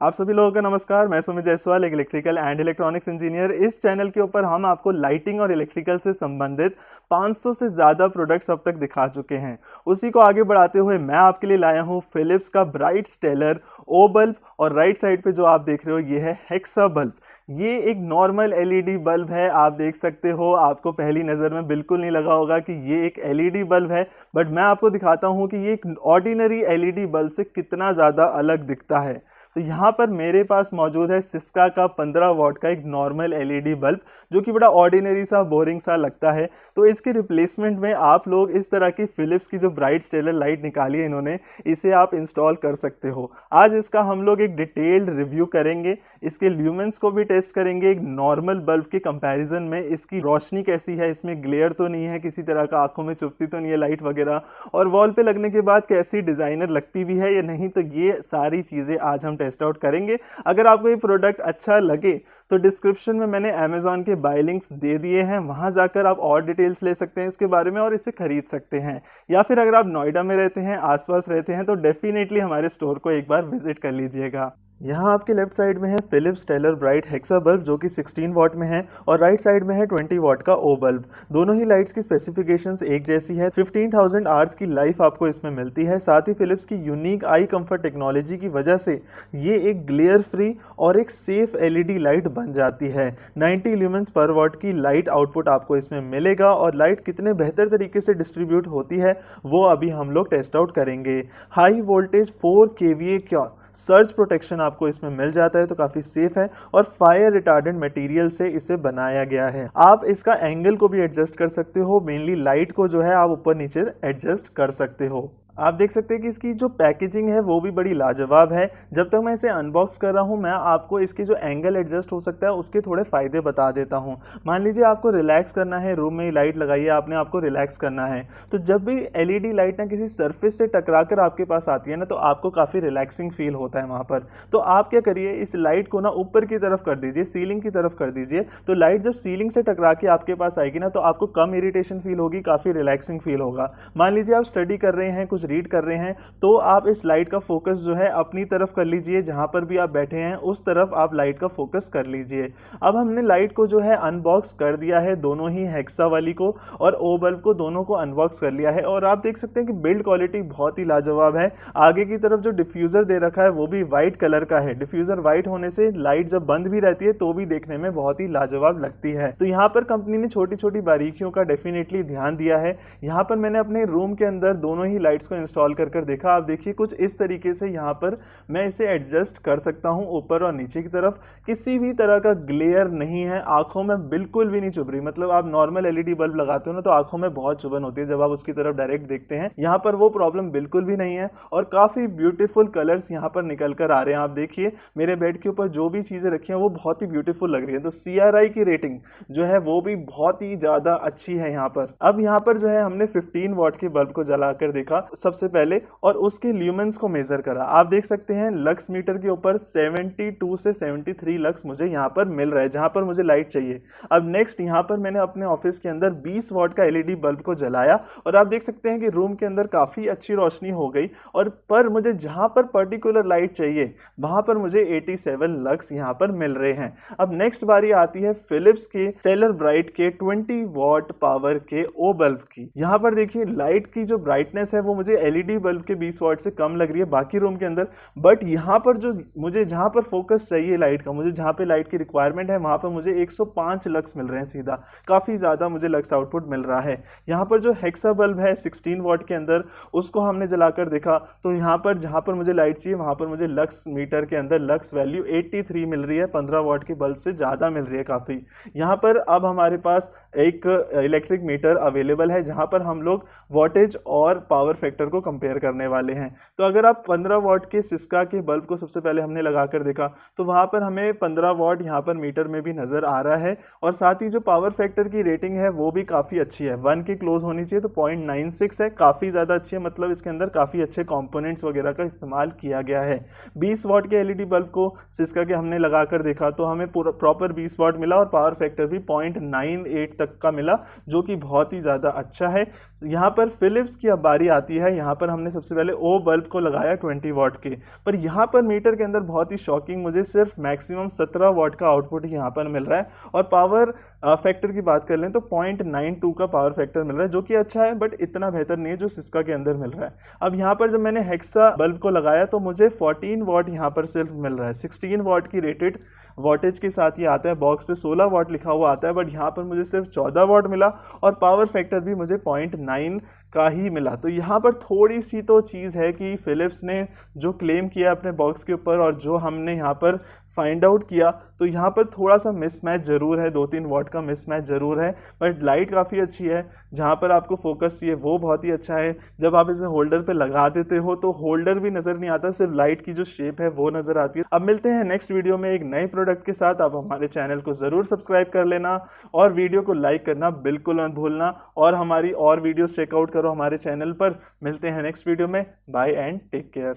आप सभी लोगों का नमस्कार। मैं सुमित जायसवाल, एक इलेक्ट्रिकल एंड इलेक्ट्रॉनिक्स इंजीनियर। इस चैनल के ऊपर हम आपको लाइटिंग और इलेक्ट्रिकल से संबंधित 500 से ज़्यादा प्रोडक्ट्स अब तक दिखा चुके हैं। उसी को आगे बढ़ाते हुए मैं आपके लिए लाया हूँ फिलिप्स का ब्राइट स्टेलर ओ बल्ब, और राइट साइड पे जो आप देख रहे हो ये है हेक्सा बल्ब। ये एक नॉर्मल एलईडी बल्ब है, आप देख सकते हो। आपको पहली नज़र में बिल्कुल नहीं लगा होगा कि ये एक एलईडी बल्ब है, बट मैं आपको दिखाता हूँ कि ये एक ऑर्डिनरी एलईडी बल्ब से कितना ज़्यादा अलग दिखता है। तो यहाँ पर मेरे पास मौजूद है सिस्का का 15 वॉट का एक नॉर्मल एलईडी बल्ब, जो कि बड़ा ऑर्डिनरी सा बोरिंग सा लगता है। तो इसके रिप्लेसमेंट में आप लोग इस तरह की फिलिप्स की जो ब्राइट स्टेलर लाइट निकाली है इन्होंने, इसे आप इंस्टॉल कर सकते हो। आज इसका हम लोग एक डिटेल्ड रिव्यू करेंगे, इसके ल्यूमेंस को भी टेस्ट करेंगे, एक नॉर्मल बल्ब के कंपैरिजन में इसकी रोशनी कैसी है, इसमें ग्लेयर तो नहीं है किसी तरह का, आंखों में चुभती तो नहीं है लाइट वगैरह, और वॉल पे लगने के बाद कैसी डिज़ाइनर लगती भी है या नहीं। तो ये सारी चीज़ें आज हम टेस्ट आउट करेंगे। अगर आपको ये प्रोडक्ट अच्छा लगे तो डिस्क्रिप्शन में मैंने अमेज़ॉन के बाय लिंक्स दे दिए हैं, वहां जाकर आप और डिटेल्स ले सकते हैं इसके बारे में और इसे खरीद सकते हैं। या फिर अगर आप नोएडा में रहते हैं, आसपास रहते हैं, तो डेफिनेटली हमारे स्टोर को एक बार विजिट कर लीजिएगा। यहाँ आपके लेफ्ट साइड में है Philips Stellar Bright Hexa bulb, जो कि 16 वॉट में है, और राइट साइड में है 20 वॉट का ओ बल्ब। दोनों ही लाइट्स की स्पेसिफिकेशंस एक जैसी है। 15,000 आवर्स की लाइफ आपको इसमें मिलती है। साथ ही फिलिप्स की यूनिक आई कंफर्ट टेक्नोलॉजी की वजह से ये एक ग्लेयर फ्री और एक सेफ एलईडी लाइट बन जाती है। 90 ल्यूमेंस पर वॉट की लाइट आउटपुट आपको इसमें मिलेगा, और लाइट कितने बेहतर तरीके से डिस्ट्रीब्यूट होती है वो अभी हम लोग टेस्ट आउट करेंगे। हाई वोल्टेज 4 kVA का सर्ज प्रोटेक्शन आपको इसमें मिल जाता है, तो काफ़ी सेफ है, और फायर रिटार्डेंट मटेरियल से इसे बनाया गया है। आप इसका एंगल को भी एडजस्ट कर सकते हो, मेनली लाइट को जो है आप ऊपर नीचे एडजस्ट कर सकते हो। आप देख सकते हैं कि इसकी जो पैकेजिंग है वो भी बड़ी लाजवाब है। जब तक मैं इसे अनबॉक्स कर रहा हूँ, मैं आपको इसकी जो एंगल एडजस्ट हो सकता है उसके थोड़े फ़ायदे बता देता हूँ। मान लीजिए आपको रिलैक्स करना है, रूम में ही लाइट लगाई है आपने, आपको रिलैक्स करना है, तो जब भी एलईडी लाइट ना किसी सरफेस से टकरा कर आपके पास आती है ना, तो आपको काफ़ी रिलैक्सिंग फील होता है वहाँ पर। तो आप क्या करिए, इस लाइट को ना ऊपर की तरफ कर दीजिए, सीलिंग की तरफ कर दीजिए। तो लाइट जब सीलिंग से टकरा के आपके पास आएगी ना, तो आपको कम इरिटेशन फील होगी, काफ़ी रिलैक्सिंग फील होगा। मान लीजिए आप स्टडी कर रहे हैं, कुछ रीड कर रहे हैं, तो आप इस लाइट का फोकस जो है अपनी तरफ कर लीजिए, जहां पर भी आप बैठे हैं उस तरफ आप लाइट का फोकस कर लीजिए। अब हमने लाइट को जो है अनबॉक्स कर दिया है, दोनों ही हेक्सा वाली को और ओ बल्ब को, दोनों को अनबॉक्स कर लिया है। और आप देख सकते हैं कि बिल्ड क्वालिटी बहुत ही लाजवाब है। आगे की तरफ जो डिफ्यूज़र दे रखा है वो भी वाइट कलर का है। डिफ्यूज़र वाइट होने से लाइट जब बंद भी रहती है तो भी देखने में बहुत ही लाजवाब लगती है। तो यहाँ पर कंपनी ने छोटी छोटी बारीकियों का डेफिनेटली ध्यान दिया है। यहाँ पर मैंने अपने रूम के अंदर दोनों ही लाइट्स को इंस्टॉल कर देखा। आप देखिए कुछ इस तरीके से यहाँ पर मैं इसे एडजस्ट कर सकता हूँ ऊपर और नीचे की तरफ। किसी भी तरह का ग्लेयर नहीं है, आंखों में बिल्कुल भी नहीं चुभ रही। मतलब आप नॉर्मल एलईडी बल्ब लगाते हो ना, तो आंखों में बहुत चुभन होती है जब आप उसकी तरफ डायरेक्ट देखते हैं। यहाँ पर वो प्रॉब्लम बिल्कुल भी नहीं है, और काफी ब्यूटीफुल कलर्स यहाँ पर निकल कर आ रहे हैं। आप देखिए मेरे बेड के ऊपर जो भी चीजें रखी हैं वो बहुत ही ब्यूटीफुल लग रही है। तो CRI की रेटिंग जो है वो भी बहुत ही ज्यादा अच्छी है यहाँ पर। अब यहाँ पर जो है हमने 15 वॉट के बल्ब को जलाकर देखा सबसे पहले, और उसके ल्यूमेंस को मेजर करा। आप देख सकते हैं लक्स मीटर के ऊपर 72 से 73 लक्स मुझे यहाँ पर मिल रहा है, जहां पर मुझे लाइट चाहिए। अब नेक्स्ट यहाँ पर मैंने अपने ऑफिस के अंदर 20 वॉट का एलईडी बल्ब को जलाया, और आप देख सकते हैं कि रूम के अंदर काफी अच्छी रोशनी हो गई। और पर मुझे जहां पर पर्टिकुलर लाइट चाहिए वहां पर मुझे 87 लक्स यहाँ पर मिल रहे हैं। अब नेक्स्ट बारी आती है फिलिप्स के स्टेलर ब्राइट के 20 वॉट पावर के ओ बल्ब की। यहाँ पर देखिए लाइट की जो ब्राइटनेस है वो मुझे एलईडी बल्ब के 20 वॉट से कम लग रही है बाकी रूम के अंदर, बट यहाँ पर जो मुझे जहाँ पर फोकस चाहिए लाइट का, मुझे जहाँ पे लाइट की रिक्वायरमेंट है वहाँ पर मुझे 105 लक्स मिल रहे हैं सीधा। काफ़ी ज़्यादा मुझे लक्स आउटपुट मिल रहा है। यहाँ पर जो हेक्सा बल्ब है 16 वॉट के अंदर, उसको हमने जलाकर देखा, तो यहाँ पर जहाँ पर मुझे लाइट चाहिए वहाँ पर मुझे लक्स मीटर के अंदर लक्स वैल्यू 83 मिल रही है। 15 वॉट के बल्ब से ज़्यादा मिल रही है काफ़ी। यहाँ पर अब हमारे पास एक इलेक्ट्रिक मीटर अवेलेबल है, जहाँ पर हम लोग वॉटेज और पावर फैक्टर को कंपेयर करने वाले हैं। तो अगर आप 15 वॉट के सिस्का के बल्ब को सबसे पहले हमने लगाकर देखा, तो वहाँ पर हमें 15 वॉट यहाँ पर मीटर में भी नज़र आ रहा है। और साथ ही जो पावर फैक्टर की रेटिंग है वो भी काफ़ी अच्छी है, 1 के क्लोज होनी चाहिए, तो 0.96 है, काफ़ी ज़्यादा अच्छी है। मतलब इसके अंदर काफ़ी अच्छे कंपोनेंट्स वगैरह का इस्तेमाल किया गया है। 20 वॉट के एलईडी बल्ब को सिस्का के हमने लगाकर देखा, तो हमें प्रॉपर 20 वॉट मिला, और पावर फैक्टर भी 0.98 तक का मिला, जो कि बहुत ही ज़्यादा अच्छा है। यहाँ पर फिलिप्स की अब बारी आती है। यहाँ पर हमने सबसे पहले ओ बल्ब को लगाया 20 वाट के, पर यहाँ पर मीटर के अंदर बहुत ही शॉकिंग मुझे सिर्फ मैक्सिमम 17 वाट का आउटपुट यहाँ पर मिल रहा है। और पावर फैक्टर की बात कर लें तो 0.92 का पावर फैक्टर मिल रहा है, जो कि अच्छा है बट इतना बेहतर नहीं है जो सिस्का के अंदर मिल रहा है। अब यहाँ पर जब मैंने हेक्सा बल्ब को लगाया तो मुझे 14 वाट यहाँ पर सिर्फ मिल रहा है। 16 वाट की रेटेड वाटेज के साथ ये आता है, बॉक्स पे 16 वाट लिखा हुआ आता है, बट यहाँ पर मुझे सिर्फ 14 वाट मिला और पावर फैक्टर भी मुझे 0.9 का ही मिला। तो यहाँ पर थोड़ी सी तो चीज़ है कि फिलिप्स ने जो क्लेम किया अपने बॉक्स के ऊपर और जो हमने यहाँ पर फाइंड आउट किया, तो यहाँ पर थोड़ा सा मिसमैच ज़रूर है, 2-3 वाट का मिसमैच ज़रूर है। बट लाइट काफ़ी अच्छी है, जहाँ पर आपको फोकस चाहिए वो बहुत ही अच्छा है। जब आप इसे होल्डर पे लगा देते हो तो होल्डर भी नज़र नहीं आता, सिर्फ लाइट की जो शेप है वो नज़र आती है। अब मिलते हैं नेक्स्ट वीडियो में एक नए प्रोडक्ट के साथ। आप हमारे चैनल को ज़रूर सब्सक्राइब कर लेना और वीडियो को लाइक करना बिल्कुल मत भूलना, और हमारी और वीडियोस चेकआउट करो हमारे चैनल पर। मिलते हैं नेक्स्ट वीडियो में। Bye and take care.